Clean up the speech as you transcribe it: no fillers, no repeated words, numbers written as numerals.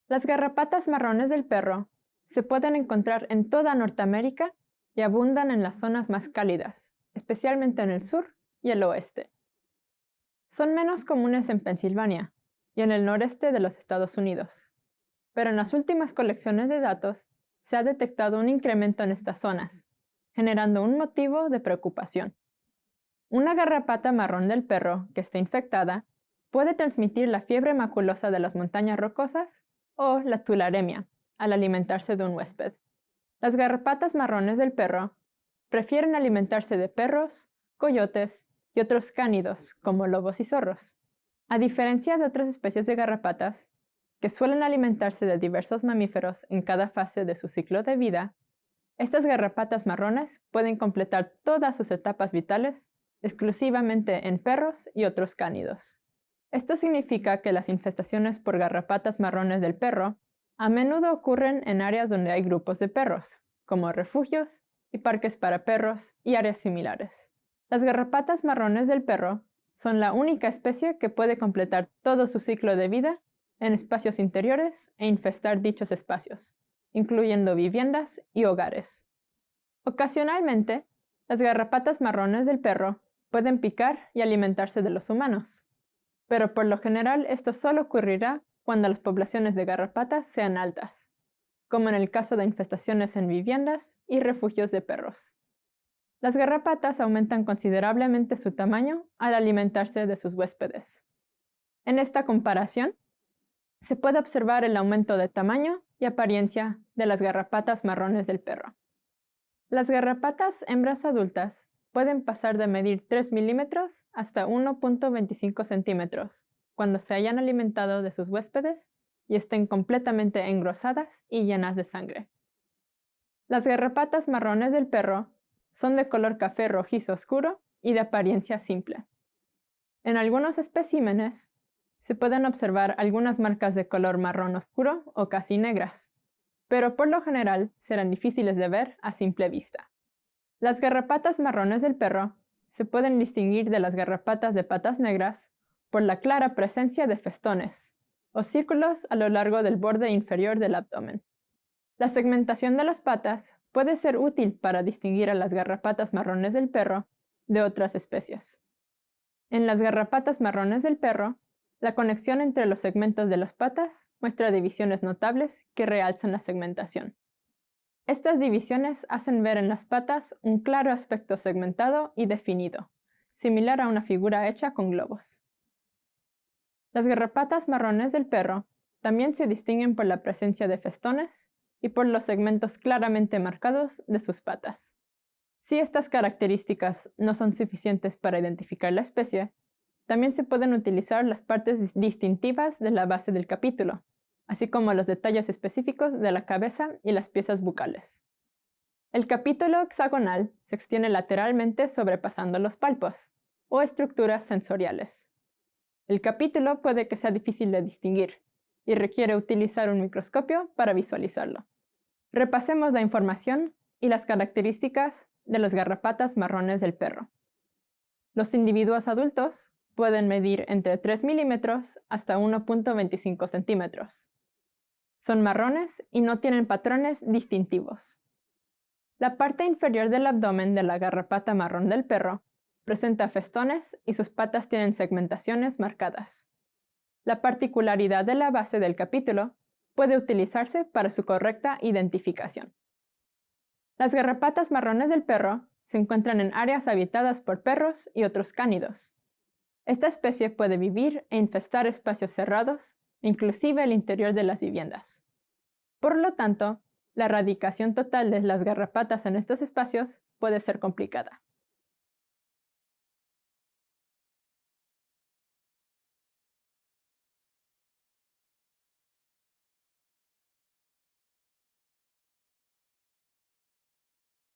Las garrapatas marrones del perro se pueden encontrar en toda Norteamérica y abundan en las zonas más cálidas, especialmente en el sur y el oeste. Son menos comunes en Pensilvania y en el noreste de los Estados Unidos, pero en las últimas colecciones de datos se ha detectado un incremento en estas zonas, generando un motivo de preocupación. Una garrapata marrón del perro que esté infectada puede transmitir la fiebre maculosa de las montañas rocosas o la tularemia al alimentarse de un huésped. Las garrapatas marrones del perro prefieren alimentarse de perros, coyotes y otros cánidos como lobos y zorros. A diferencia de otras especies de garrapatas, que suelen alimentarse de diversos mamíferos en cada fase de su ciclo de vida, estas garrapatas marrones pueden completar todas sus etapas vitales exclusivamente en perros y otros cánidos. Esto significa que las infestaciones por garrapatas marrones del perro a menudo ocurren en áreas donde hay grupos de perros, como refugios y parques para perros y áreas similares. Las garrapatas marrones del perro son la única especie que puede completar todo su ciclo de vida en espacios interiores e infestar dichos espacios, incluyendo viviendas y hogares. Ocasionalmente, las garrapatas marrones del perro pueden picar y alimentarse de los humanos, pero por lo general esto solo ocurrirá cuando las poblaciones de garrapatas sean altas, como en el caso de infestaciones en viviendas y refugios de perros. Las garrapatas aumentan considerablemente su tamaño al alimentarse de sus huéspedes. En esta comparación, se puede observar el aumento de tamaño y apariencia de las garrapatas marrones del perro. Las garrapatas hembras adultas pueden pasar de medir 3 milímetros hasta 1.25 centímetros cuando se hayan alimentado de sus huéspedes y estén completamente engrosadas y llenas de sangre. Las garrapatas marrones del perro son de color café rojizo oscuro y de apariencia simple. En algunos especímenes se pueden observar algunas marcas de color marrón oscuro o casi negras, pero por lo general serán difíciles de ver a simple vista. Las garrapatas marrones del perro se pueden distinguir de las garrapatas de patas negras por la clara presencia de festones o círculos a lo largo del borde inferior del abdomen. La segmentación de las patas puede ser útil para distinguir a las garrapatas marrones del perro de otras especies. En las garrapatas marrones del perro, la conexión entre los segmentos de las patas muestra divisiones notables que realzan la segmentación. Estas divisiones hacen ver en las patas un claro aspecto segmentado y definido, similar a una figura hecha con globos. Las garrapatas marrones del perro también se distinguen por la presencia de festones y por los segmentos claramente marcados de sus patas. Si estas características no son suficientes para identificar la especie, también se pueden utilizar las partes distintivas de la base del capítulo, así como los detalles específicos de la cabeza y las piezas bucales. El capítulo hexagonal se extiende lateralmente sobrepasando los palpos, o estructuras sensoriales. El capítulo puede que sea difícil de distinguir, y requiere utilizar un microscopio para visualizarlo. Repasemos la información y las características de las garrapatas marrones del perro. Los individuos adultos pueden medir entre 3 milímetros hasta 1.25 centímetros. Son marrones y no tienen patrones distintivos. La parte inferior del abdomen de la garrapata marrón del perro presenta festones y sus patas tienen segmentaciones marcadas. La particularidad de la base del capítulo puede utilizarse para su correcta identificación. Las garrapatas marrones del perro se encuentran en áreas habitadas por perros y otros cánidos. Esta especie puede vivir e infestar espacios cerrados, inclusive el interior de las viviendas. Por lo tanto, la erradicación total de las garrapatas en estos espacios puede ser complicada.